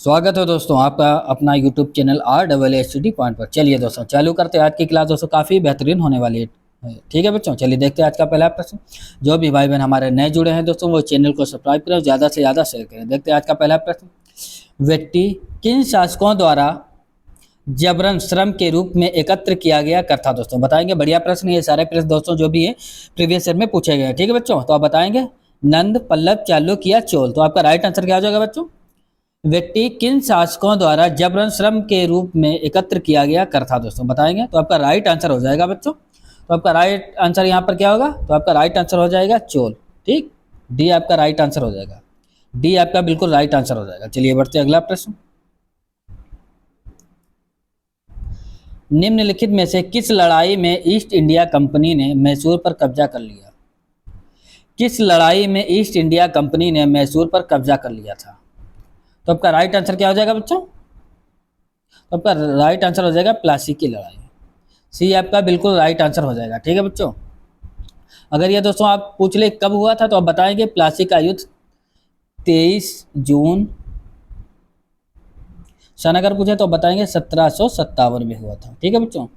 स्वागत है दोस्तों आपका अपना यूट्यूब चैनल RSSD पॉइंट पर। चलिए दोस्तों चालू करते हैं आज की क्लास। दोस्तों काफ़ी बेहतरीन होने वाली है। ठीक है बच्चों, चलिए देखते हैं आज का पहला प्रश्न। जो भी भाई बहन हमारे नए जुड़े हैं दोस्तों वो चैनल को सब्सक्राइब करें और ज़्यादा से ज़्यादा शेयर करें। देखते हैं आज का पहला प्रश्न। व्यक्ति किन शासकों द्वारा जबरन श्रम के रूप में एकत्र किया गया कर था? दोस्तों बताएंगे। बढ़िया प्रश्न, ये सारे प्रश्न दोस्तों जो भी है प्रीवियस ईयर में पूछे गए हैं। ठीक है बच्चों, तो आप बताएंगे नंद, पल्लव, चालुक्य या चोल। तो आपका राइट आंसर क्या हो जाएगा बच्चों? व्यक्ति किन शासकों द्वारा जबरन श्रम के रूप में एकत्र किया गया कर था? दोस्तों बताएंगे। तो आपका राइट आंसर हो जाएगा बच्चों, तो आपका राइट आंसर यहाँ पर क्या होगा? तो आपका राइट आंसर हो जाएगा चोल। ठीक, डी आपका राइट आंसर हो जाएगा। डी आपका बिल्कुल राइट आंसर हो जाएगा। चलिए बढ़ते हैं अगला प्रश्न। निम्नलिखित में से किस लड़ाई में ईस्ट इंडिया कंपनी ने मैसूर पर कब्जा कर लिया? किस लड़ाई में ईस्ट इंडिया कंपनी ने मैसूर पर कब्जा कर लिया था? तो आपका राइट आंसर क्या हो जाएगा बच्चों? तो आपका राइट आंसर हो जाएगा प्लासी की लड़ाई। सी आपका बिल्कुल राइट आंसर हो जाएगा। ठीक है बच्चों, अगर ये दोस्तों आप पूछ ले कब हुआ था तो आप बताएंगे प्लासी का युद्ध 23 जून। सन अगर पूछे तो बताएंगे 1757 में हुआ था। ठीक है बच्चों,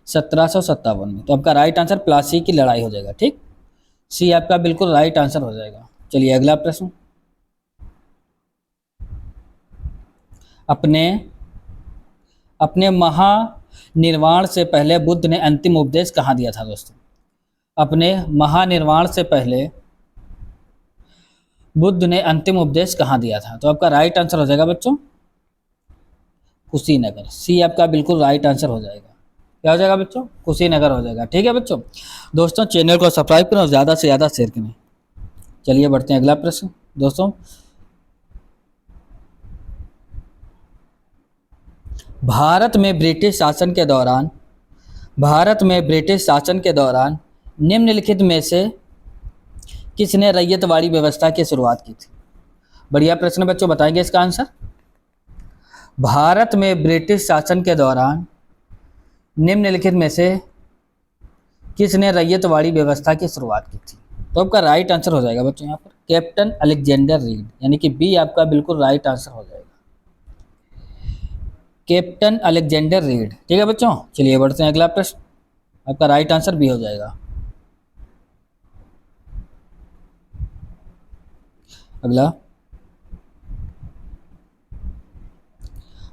1757 में। तो आपका राइट आंसर प्लासी की लड़ाई हो जाएगा। ठीक, सी आपका बिल्कुल राइट आंसर हो जाएगा। चलिए अगला प्रश्न। अपने अपने महानिर्वाण से पहले बुद्ध ने अंतिम उपदेश कहाँ दिया था? दोस्तों अपने महानिर्वाण से पहले बुद्ध ने अंतिम उपदेश कहाँ दिया था? तो आपका राइट आंसर हो जाएगा बच्चों कुशीनगर। सी आपका बिल्कुल राइट आंसर हो जाएगा। क्या हो जाएगा बच्चों? कुशीनगर हो जाएगा। ठीक है बच्चों, दोस्तों चैनल को सब्सक्राइब करें और ज़्यादा से ज़्यादा शेयर करें। चलिए बढ़ते हैं अगला प्रश्न। दोस्तों भारत में ब्रिटिश शासन के दौरान भारत में ब्रिटिश शासन के दौरान निम्नलिखित में से किसने रैयतवाड़ी व्यवस्था की शुरुआत की थी? बढ़िया प्रश्न बच्चों, बताएंगे इसका आंसर। भारत में ब्रिटिश शासन के दौरान निम्नलिखित में से किसने रैयतवाड़ी व्यवस्था की शुरुआत की थी? तो आपका राइट आंसर हो जाएगा बच्चों यहाँ पर कैप्टन अलेक्जेंडर रीड, यानी कि बी आपका बिल्कुल राइट आंसर हो जाएगा, कैप्टन अलेक्जेंडर रीड। ठीक है बच्चों, चलिए बढ़ते हैं अगला प्रश्न। आपका राइट आंसर भी हो जाएगा। अगला,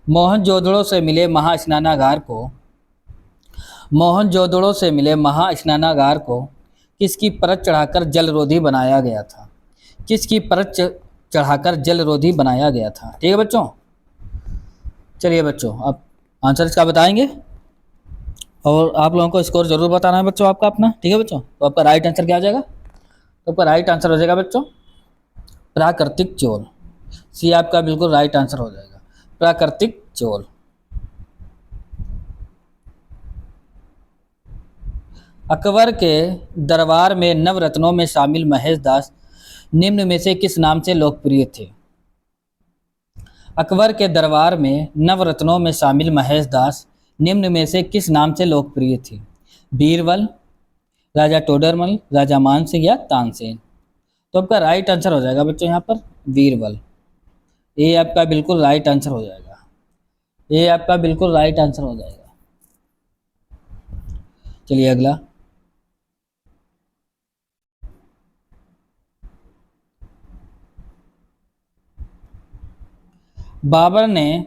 मोहनजोदड़ो से मिले महास्नानागार को मोहनजोदड़ो से मिले महास्नानागार को किसकी परत चढ़ाकर जलरोधी बनाया गया था? किसकी परत चढ़ाकर जलरोधी बनाया गया था? ठीक है बच्चों, चलिए बच्चों आप आंसर इसका बताएंगे और आप लोगों को स्कोर जरूर बताना है बच्चों आपका अपना। ठीक है बच्चों, तो आपका राइट आंसर क्या आ जाएगा? तो आपका राइट आंसर हो जाएगा बच्चों प्राकृतिक चोल। सी आपका बिल्कुल राइट आंसर हो जाएगा प्राकृतिक चोल। अकबर के दरबार में नवरत्नों में शामिल महेश दास निम्न में से किस नाम से लोकप्रिय थे? अकबर के दरबार में नवरत्नों में शामिल महेश दास निम्न में से किस नाम से लोकप्रिय थे? बीरबल, राजा टोडरमल, राजा मानसिंह या तानसेन। तो आपका राइट आंसर हो जाएगा बच्चों यहाँ पर बीरबल। ये आपका बिल्कुल राइट आंसर हो जाएगा। ये आपका बिल्कुल राइट आंसर हो जाएगा। चलिए अगला, बाबर ने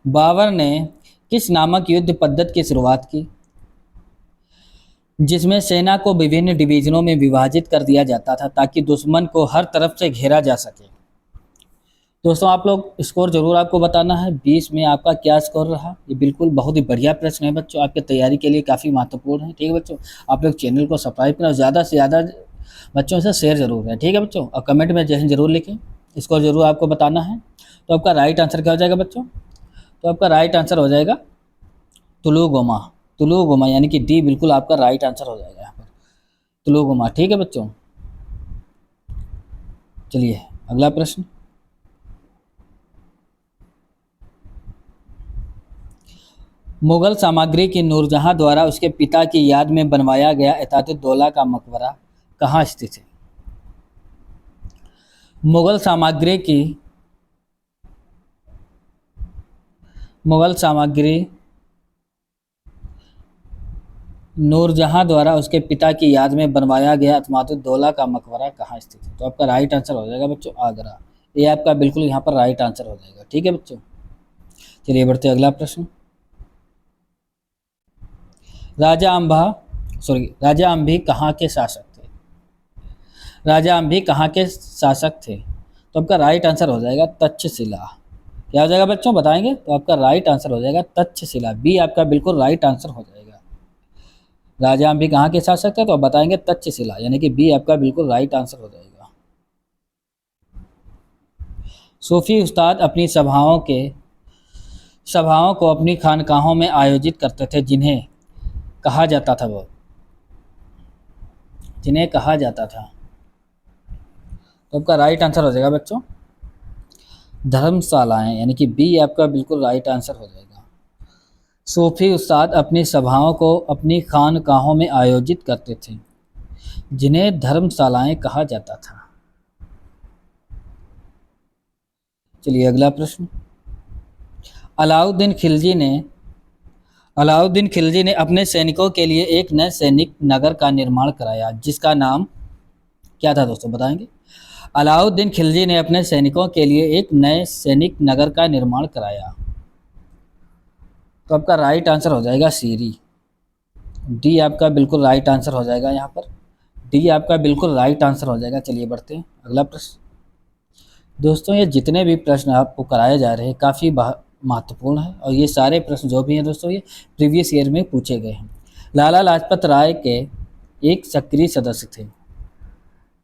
बाबर ने किस नामक युद्ध पद्धति की शुरुआत की जिसमें सेना को विभिन्न डिवीजनों में विभाजित कर दिया जाता था ताकि दुश्मन को हर तरफ से घेरा जा सके? दोस्तों आप लोग स्कोर जरूर आपको बताना है 20 में आपका क्या स्कोर रहा। ये बिल्कुल बहुत ही बढ़िया प्रश्न है बच्चों, आपके तैयारी के लिए काफ़ी महत्वपूर्ण है। ठीक है बच्चों, आप लोग चैनल को सब्सक्राइब करें और ज़्यादा से ज़्यादा बच्चों से शेयर जरूर करें। ठीक है बच्चों, और कमेंट में जय हिंद जरूर लिखें, स्कोर जरूर आपको बताना है। तो आपका राइट आंसर क्या हो जाएगा बच्चों? तो आपका राइट आंसर हो जाएगा तुलुगोमा। तुलुगोमा यानी कि डी बिल्कुल आपका राइट आंसर हो जाएगा यहाँ पर तुलुगोमा। ठीक है बच्चों, चलिए अगला प्रश्न। मुगल साम्राज्य की नूरजहां द्वारा उसके पिता की याद में बनवाया गया एतातुद्दौला का मकबरा कहाँ स्थित है? मुगल साम्राज्य की मुगल साम्राज्य नूरजहां द्वारा उसके पिता की याद में बनवाया गया एतमादुद्दौला का मकबरा कहाँ स्थित है? तो आपका राइट आंसर हो जाएगा बच्चों आगरा। ये आपका बिल्कुल यहाँ पर राइट आंसर हो जाएगा। ठीक है बच्चों, चलिए बढ़ते हैं अगला प्रश्न। राजा अम्भी कहाँ के शासक थे? राजा अम्भी कहाँ के शासक थे? तो आपका राइट आंसर हो जाएगा तक्षशिला। क्या हो जाएगा बच्चों, बताएंगे? तो आपका राइट आंसर हो जाएगा तक्षशिला। बी आपका बिल्कुल राइट आंसर हो जाएगा। राजा अम्भी कहाँ के शासक थे? तो आप बताएंगे तक्षशिला, यानी कि बी आपका बिल्कुल राइट आंसर हो जाएगा। सूफी उस्ताद अपनी सभाओं को अपनी खानकाहों में आयोजित करते थे, जिन्हें कहा जाता था। तो आपका राइट आंसर हो जाएगा बच्चों धर्मशालाएं, यानी कि बी आपका बिल्कुल राइट आंसर हो जाएगा। सूफी उस्ताद अपनी सभाओं को अपनी खानकाहों में आयोजित करते थे, जिन्हें धर्मशालाएं कहा जाता था। चलिए अगला प्रश्न। अलाउद्दीन खिलजी ने अपने सैनिकों के लिए एक नए सैनिक नगर का निर्माण कराया, जिसका नाम क्या था दोस्तों, बताएंगे? अलाउद्दीन खिलजी ने अपने सैनिकों के लिए एक नए सैनिक नगर का निर्माण कराया। तो आपका राइट आंसर हो जाएगा सीरी। डी आपका बिल्कुल राइट आंसर हो जाएगा। यहाँ पर डी आपका बिल्कुल राइट आंसर हो जाएगा। चलिए बढ़ते हैं अगला प्रश्न। दोस्तों ये जितने भी प्रश्न आपको कराए जा रहे हैं काफ़ी महत्वपूर्ण है, और ये सारे प्रश्न जो भी हैं दोस्तों ये प्रीवियस ईयर में पूछे गए हैं। लाला लाजपत राय के एक सक्रिय सदस्य थे।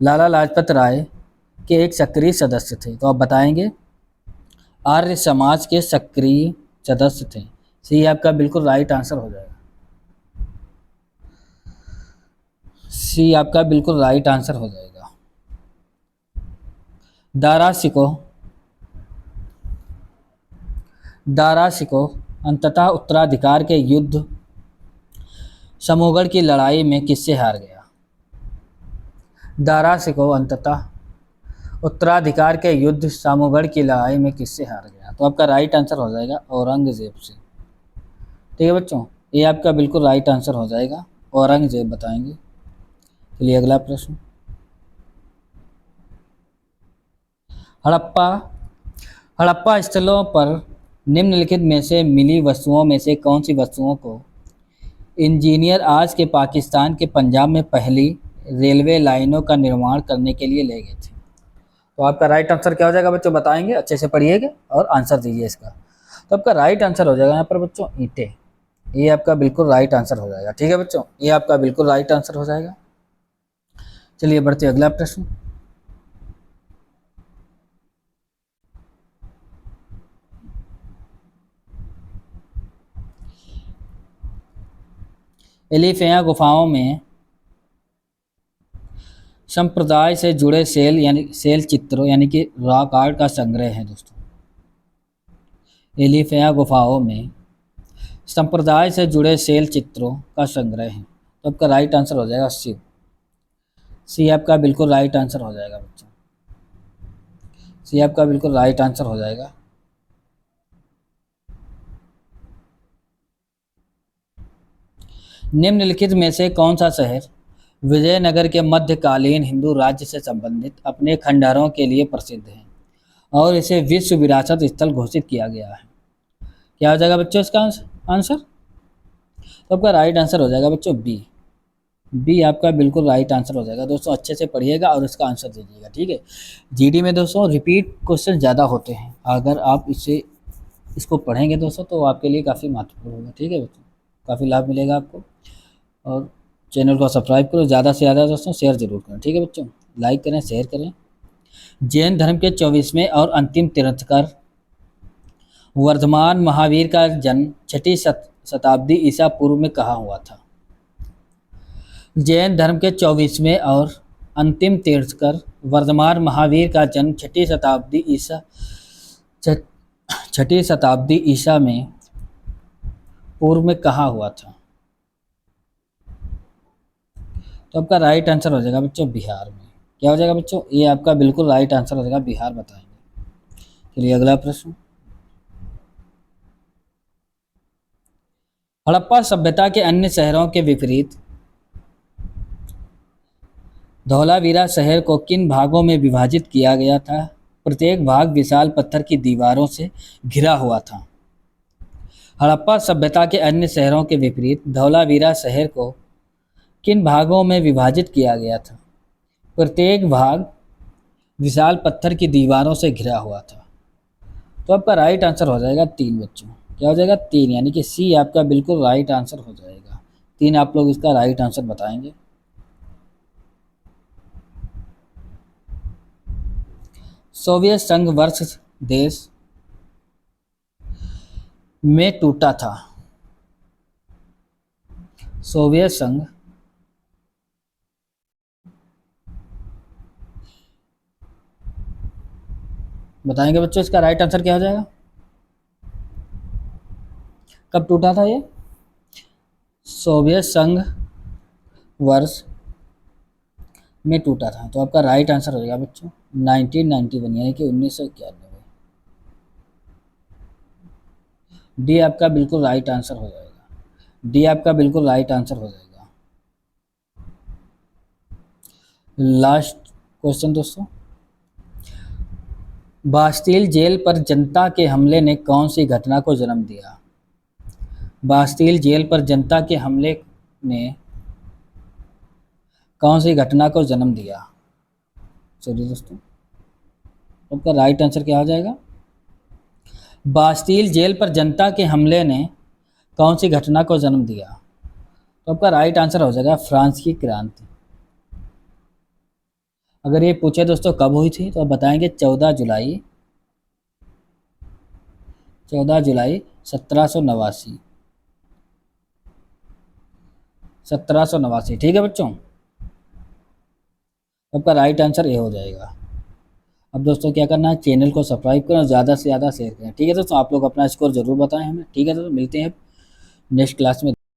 लाला लाजपत राय के एक सक्रिय सदस्य थे, तो आप बताएंगे? आर्य समाज के सक्रिय सदस्य थे। सी आपका बिल्कुल राइट आंसर हो जाएगा। सी आपका बिल्कुल राइट आंसर हो जाएगा। दारा शिकोह अंततः उत्तराधिकार के युद्ध समूहगढ़ की लड़ाई में किससे हार गया? दारा शिकोह अंततः उत्तराधिकार के युद्ध समूहगढ़ की लड़ाई में किससे हार गया? तो आपका राइट आंसर हो जाएगा औरंगजेब से। ठीक है बच्चों, ये आपका बिल्कुल राइट आंसर हो जाएगा, औरंगजेब बताएंगे। चलिए अगला प्रश्न। हड़प्पा स्थलों पर निम्नलिखित में से मिली वस्तुओं में से कौन सी वस्तुओं को इंजीनियर आज के पाकिस्तान के पंजाब में पहली रेलवे लाइनों का निर्माण करने के लिए ले गए थे? तो आपका राइट आंसर क्या हो जाएगा बच्चों, बताएंगे? अच्छे से पढ़िएगा और आंसर दीजिए इसका। तो आपका राइट आंसर हो जाएगा यहाँ पर बच्चों ईंटें। ये आपका बिल्कुल राइट आंसर हो जाएगा। ठीक है बच्चों, ये आपका बिल्कुल राइट आंसर हो जाएगा। चलिए बढ़ते अगला प्रश्न। एलिफेया गुफाओं में संप्रदाय से जुड़े सेल चित्रों यानी कि रॉक आर्ट का संग्रह है दोस्तों। एलिफेया गुफाओं में संप्रदाय से जुड़े सेल चित्रों का संग्रह है। तो आपका राइट आंसर हो जाएगा सी आपका बिल्कुल राइट आंसर हो जाएगा बच्चों। सी आपका बिल्कुल राइट आंसर हो जाएगा। निम्नलिखित में से कौन सा शहर विजयनगर के मध्यकालीन हिंदू राज्य से संबंधित अपने खंडहरों के लिए प्रसिद्ध है और इसे विश्व विरासत स्थल घोषित किया गया है? क्या हो जाएगा बच्चों इसका आंसर? तो आपका राइट आंसर हो जाएगा बच्चों बी आपका बिल्कुल राइट आंसर हो जाएगा। दोस्तों अच्छे से पढ़िएगा और इसका आंसर दीजिएगा। ठीक है, जीडी में दोस्तों रिपीट क्वेश्चन ज़्यादा होते हैं, अगर आप इसको पढ़ेंगे दोस्तों तो आपके लिए काफ़ी महत्वपूर्ण होगा। ठीक है बच्चों, काफ़ी लाभ मिलेगा आपको। और चैनल को सब्सक्राइब करो, ज़्यादा से ज़्यादा दोस्तों शेयर जरूर करें। ठीक है बच्चों, लाइक करें, शेयर करें। जैन धर्म के 24वें और अंतिम तीर्थंकर वर्धमान महावीर का जन्म 6वीं शताब्दी ईसा पूर्व में कहाँ हुआ था? जैन धर्म के 24वें और अंतिम तीर्थंकर वर्धमान महावीर का जन्म 6वीं शताब्दी ईसा में पूर्व में कहाँ हुआ था? तो आपका राइट आंसर हो जाएगा बच्चों बिहार में। क्या हो जाएगा बच्चों? ये आपका बिल्कुल राइट आंसर हो जाएगा, बिहार बताएंगे। चलिए अगला प्रश्न। हड़प्पा सभ्यता के अन्य शहरों के विपरीत धौलावीरा शहर को किन भागों में विभाजित किया गया था? प्रत्येक भाग विशाल पत्थर की दीवारों से घिरा हुआ था। हड़प्पा सभ्यता के अन्य शहरों के विपरीत धौलावीरा शहर को किन भागों में विभाजित किया गया था? प्रत्येक भाग विशाल पत्थर की दीवारों से घिरा हुआ था। तो आपका राइट आंसर हो जाएगा 3 बच्चों। क्या हो जाएगा? 3, यानी कि सी आपका बिल्कुल राइट आंसर हो जाएगा। 3 आप लोग इसका राइट आंसर बताएंगे। सोवियत संघ वर्ष देश में टूटा था? सोवियत संघ बताएंगे बच्चों, इसका राइट आंसर क्या हो जाएगा? कब टूटा था ये? सोवियत संघ वर्ष में टूटा था। तो आपका राइट आंसर हो जाएगा बच्चों 1991, यानी कि 1991। डी आपका बिल्कुल राइट आंसर हो जाएगा। डी आपका बिल्कुल राइट आंसर हो जाएगा। लास्ट क्वेश्चन दोस्तों। बास्टील जेल पर जनता के हमले ने कौन सी घटना को जन्म दिया? बास्टील जेल पर जनता के हमले ने कौन सी घटना को जन्म दिया? चलिए दोस्तों, आपका राइट आंसर क्या हो जाएगा? बास्टील जेल पर जनता के हमले ने कौन सी घटना को जन्म दिया? तो आपका राइट आंसर हो जाएगा फ्रांस की क्रांति। अगर ये पूछे दोस्तों कब हुई थी, तो आप बताएंगे 14 जुलाई 1789। 1789, ठीक है बच्चों। आपका राइट आंसर ये हो जाएगा। अब दोस्तों क्या करना है, चैनल को सब्सक्राइब करें और ज़्यादा से ज़्यादा शेयर करें। ठीक है दोस्तों, आप लोग अपना स्कोर जरूर बताएं हमें। ठीक है दोस्तों, मिलते हैं नेक्स्ट क्लास में।